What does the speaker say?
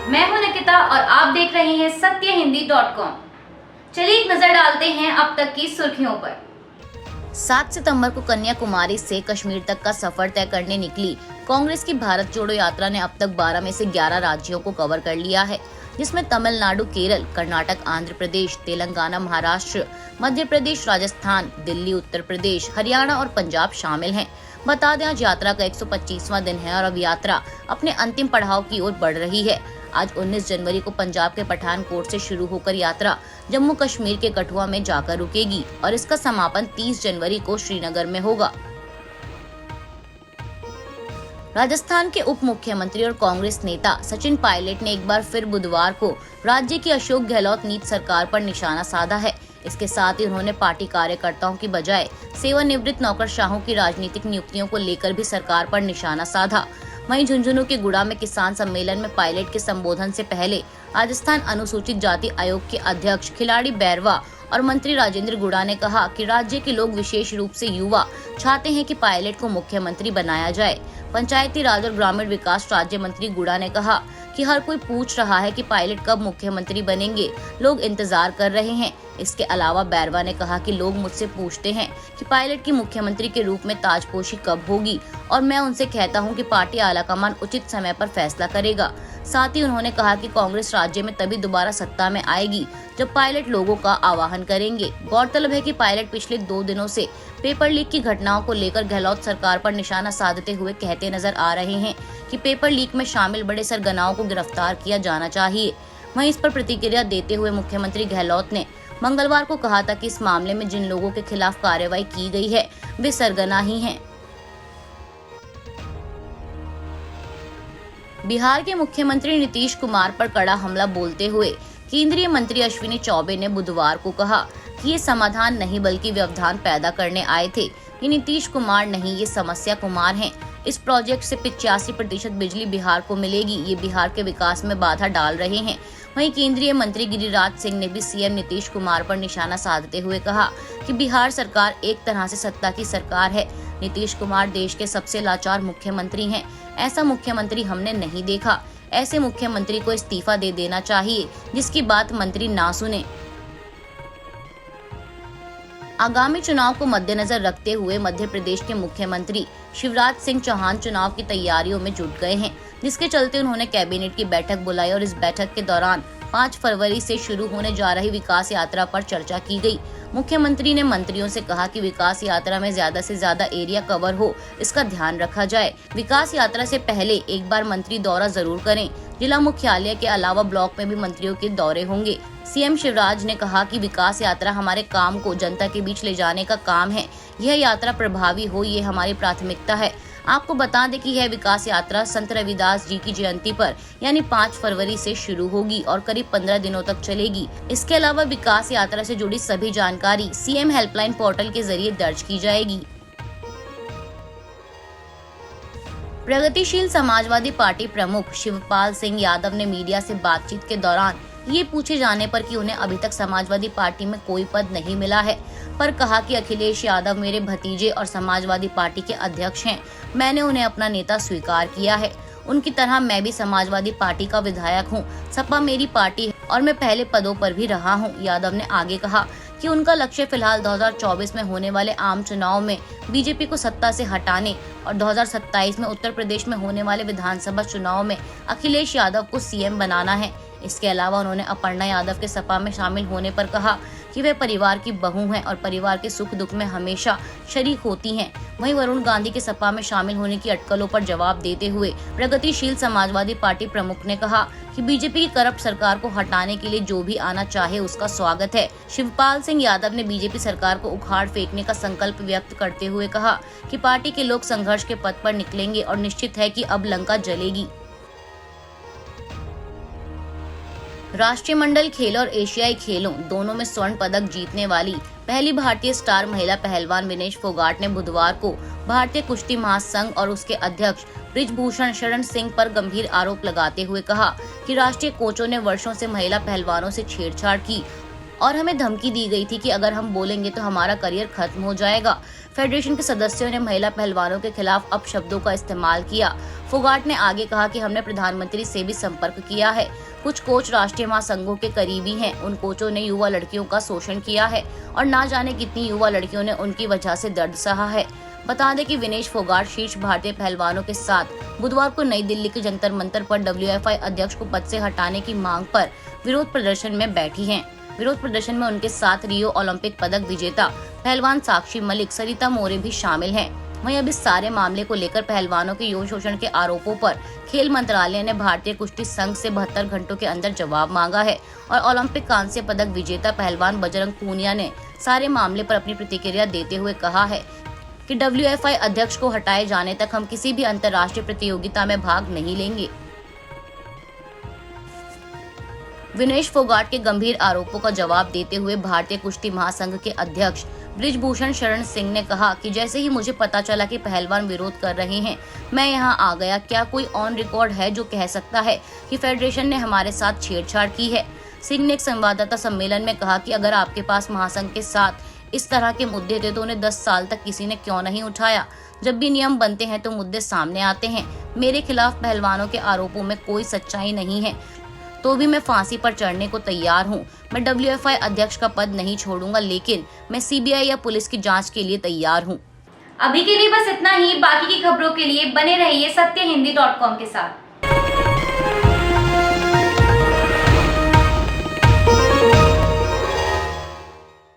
मैं हूं निकिता और आप देख रहे हैं सत्यहिंदी.com। चलिए एक नजर डालते हैं अब तक की सुर्खियों पर। 7 सितंबर को कन्याकुमारी से कश्मीर तक का सफर तय करने निकली कांग्रेस की भारत जोड़ो यात्रा ने अब तक 12 में से 11 राज्यों को कवर कर लिया है, जिसमें तमिलनाडु, केरल, कर्नाटक, आंध्र प्रदेश, तेलंगाना, महाराष्ट्र, मध्य प्रदेश, राजस्थान, दिल्ली, उत्तर प्रदेश, हरियाणा और पंजाब शामिल हैं। बता दें, आज यात्रा का 125वां दिन है और अब यात्रा अपने अंतिम पड़ाव की ओर बढ़ रही है। आज 19 जनवरी को पंजाब के पठानकोट से शुरू होकर यात्रा जम्मू कश्मीर के कठुआ में जाकर रुकेगी और इसका समापन 30 जनवरी को श्रीनगर में होगा। राजस्थान के उप मुख्यमंत्री और कांग्रेस नेता सचिन पायलट ने एक बार फिर बुधवार को राज्य की अशोक गहलोत नीति सरकार पर निशाना साधा है। इसके साथ ही उन्होंने पार्टी कार्यकर्ताओं की बजाय सेवानिवृत्त नौकरशाहों की राजनीतिक नियुक्तियों को लेकर भी सरकार पर निशाना साधा। वहीं झुंझुनू के गुड़ा में किसान सम्मेलन में पायलट के संबोधन से पहले राजस्थान अनुसूचित जाति आयोग के अध्यक्ष खिलाड़ी बैरवा और मंत्री राजेंद्र गुड़ा ने कहा कि राज्य के लोग, विशेष रूप से युवा, चाहते हैं कि पायलट को मुख्यमंत्री बनाया जाए। पंचायती राज और ग्रामीण विकास राज्य मंत्री गुड़ा ने कहा कि हर कोई पूछ रहा है कि पायलट कब मुख्यमंत्री बनेंगे, लोग इंतजार कर रहे हैं। इसके अलावा बैरवा ने कहा कि लोग मुझसे पूछते हैं कि पायलट की मुख्यमंत्री के रूप में ताजपोशी कब होगी और मैं उनसे कहता हूं कि पार्टी आलाकमान उचित समय पर फैसला करेगा। साथ ही उन्होंने कहा कि कांग्रेस राज्य में तभी दोबारा सत्ता में आएगी जब पायलट लोगों का आह्वान करेंगे। गौरतलब है कि पायलट पिछले 2 दिनों से पेपर लीक की घटनाओं को लेकर गहलोत सरकार पर निशाना साधते हुए कहते नजर आ रहे हैं कि पेपर लीक में शामिल बड़े सरगनाओं को गिरफ्तार किया जाना चाहिए। वहीं इस पर प्रतिक्रिया देते हुए मुख्यमंत्री गहलोत ने मंगलवार को कहा था कि इस मामले में जिन लोगों के खिलाफ कार्रवाई की गई है वे सरगना ही हैं। बिहार के मुख्यमंत्री नीतीश कुमार पर कड़ा हमला बोलते हुए केंद्रीय मंत्री अश्विनी चौबे ने बुधवार को कहा कि ये समाधान नहीं बल्कि व्यवधान पैदा करने आए थे। ये नीतीश कुमार नहीं, ये समस्या कुमार हैं। इस प्रोजेक्ट से 85% बिजली बिहार को मिलेगी। ये बिहार के विकास में बाधा डाल रहे हैं। वहीं केंद्रीय मंत्री गिरिराज सिंह ने भी सीएम नीतीश कुमार पर निशाना साधते हुए कहा कि बिहार सरकार एक तरह से सत्ता की सरकार है। नीतीश कुमार देश के सबसे लाचार मुख्यमंत्री हैं। ऐसा मुख्यमंत्री हमने नहीं देखा। ऐसे मुख्यमंत्री को इस्तीफा दे देना चाहिए जिसकी बात मंत्री ना सुने। आगामी चुनाव को मद्देनजर रखते हुए मध्य प्रदेश के मुख्यमंत्री शिवराज सिंह चौहान चुनाव की तैयारियों में जुट गए हैं, जिसके चलते उन्होंने कैबिनेट की बैठक बुलाई और इस बैठक के दौरान 5 फरवरी से शुरू होने जा रही विकास यात्रा पर चर्चा की गई। मुख्यमंत्री ने मंत्रियों से कहा कि विकास यात्रा में ज्यादा से ज्यादा एरिया कवर हो, इसका ध्यान रखा जाए। विकास यात्रा से पहले एक बार मंत्री दौरा जरूर करें। जिला मुख्यालय के अलावा ब्लॉक में भी मंत्रियों के दौरे होंगे। सीएम शिवराज ने कहा कि विकास यात्रा हमारे काम को जनता के बीच ले जाने का काम है। यह यात्रा प्रभावी हो, ये हमारी प्राथमिकता है। आपको बता दें कि यह विकास यात्रा संत रविदास जी की जयंती पर यानी 5 फरवरी से शुरू होगी और करीब 15 दिनों तक चलेगी। इसके अलावा विकास यात्रा से जुड़ी सभी जानकारी सीएम हेल्पलाइन पोर्टल के जरिए दर्ज की जाएगी। प्रगतिशील समाजवादी पार्टी प्रमुख शिवपाल सिंह यादव ने मीडिया से बातचीत के दौरान ये पूछे जाने पर कि उन्हें अभी तक समाजवादी पार्टी में कोई पद नहीं मिला है, पर कहा कि अखिलेश यादव मेरे भतीजे और समाजवादी पार्टी के अध्यक्ष हैं। मैंने उन्हें अपना नेता स्वीकार किया है। उनकी तरह मैं भी समाजवादी पार्टी का विधायक हूं। सपा मेरी पार्टी है और मैं पहले पदों पर भी रहा हूं। यादव ने आगे कहा कि उनका लक्ष्य फिलहाल 2024 में होने वाले आम चुनाव में बीजेपी को सत्ता से हटाने और 2027 में उत्तर प्रदेश में होने वाले विधानसभा चुनाव में अखिलेश यादव को सीएम बनाना है। इसके अलावा उन्होंने अपर्णा यादव के सपा में शामिल होने पर कहा कि वे परिवार की बहू हैं और परिवार के सुख दुख में हमेशा शरीक होती हैं। वहीं वरुण गांधी के सपा में शामिल होने की अटकलों पर जवाब देते हुए प्रगतिशील समाजवादी पार्टी प्रमुख ने कहा कि बीजेपी की करप्ट सरकार को हटाने के लिए जो भी आना चाहे उसका स्वागत है। शिवपाल सिंह यादव ने बीजेपी सरकार को उखाड़ फेंकने का संकल्प व्यक्त करते हुए कहा कि पार्टी के लोग संघर्ष के पथ पर निकलेंगे और निश्चित है कि अब लंका जलेगी। राष्ट्रीय मंडल खेलों और एशियाई खेलों दोनों में स्वर्ण पदक जीतने वाली पहली भारतीय स्टार महिला पहलवान विनेश फोगाट ने बुधवार को भारतीय कुश्ती महासंघ और उसके अध्यक्ष बृजभूषण शरण सिंह पर गंभीर आरोप लगाते हुए कहा कि राष्ट्रीय कोचों ने वर्षों से महिला पहलवानों से छेड़छाड़ की और हमें धमकी दी गई थी कि अगर हम बोलेंगे तो हमारा करियर खत्म हो जाएगा। फेडरेशन के सदस्यों ने महिला पहलवानों के खिलाफ अपशब्दों का इस्तेमाल किया। फोगाट ने आगे कहा कि हमने प्रधानमंत्री से भी संपर्क किया है। कुछ कोच राष्ट्रीय महासंघों के करीबी हैं। उन कोचों ने युवा लड़कियों का शोषण किया है और ना जाने कितनी युवा लड़कियों ने उनकी वजह से दर्द सहा है। बता दें कि विनेश फोगाट शीर्ष भारतीय पहलवानों के साथ बुधवार को नई दिल्ली के जंतर मंतर पर WFI अध्यक्ष को पद से हटाने की मांग पर विरोध प्रदर्शन में बैठी हैं। विरोध प्रदर्शन में उनके साथ रियो ओलंपिक पदक विजेता पहलवान साक्षी मलिक, सरिता मोरे भी शामिल हैं। वहीं अब इस सारे मामले को लेकर पहलवानों के यौन शोषण के आरोपों पर खेल मंत्रालय ने भारतीय कुश्ती संघ से 72 घंटों के अंदर जवाब मांगा है और ओलंपिक कांस्य पदक विजेता पहलवान बजरंग पूनिया ने सारे मामले पर अपनी प्रतिक्रिया देते हुए कहा है कि WFI अध्यक्ष को हटाए जाने तक हम किसी भी अंतर्राष्ट्रीय प्रतियोगिता में भाग नहीं लेंगे। विनेश फोगाट के गंभीर आरोपों का जवाब देते हुए भारतीय कुश्ती महासंघ के अध्यक्ष बृजभूषण शरण सिंह ने कहा कि जैसे ही मुझे पता चला कि पहलवान विरोध कर रहे हैं, मैं यहां आ गया। क्या कोई ऑन रिकॉर्ड है जो कह सकता है कि फेडरेशन ने हमारे साथ छेड़छाड़ की है? सिंह ने एक संवाददाता सम्मेलन में कहा कि अगर आपके पास महासंघ के साथ इस तरह के मुद्दे थे तो उन्हें 10 साल तक किसी ने क्यों नहीं उठाया? जब भी नियम बनते हैं तो मुद्दे सामने आते हैं। मेरे खिलाफ पहलवानों के आरोपों में कोई सच्चाई नहीं है, तो भी मैं फांसी पर चढ़ने को तैयार हूं। मैं WFI अध्यक्ष का पद नहीं छोड़ूंगा, लेकिन मैं CBI या पुलिस की जांच के लिए तैयार हूं। अभी के लिए बस इतना ही। बाकी की खबरों के लिए बने रहिए सत्यहिंदी.com के साथ।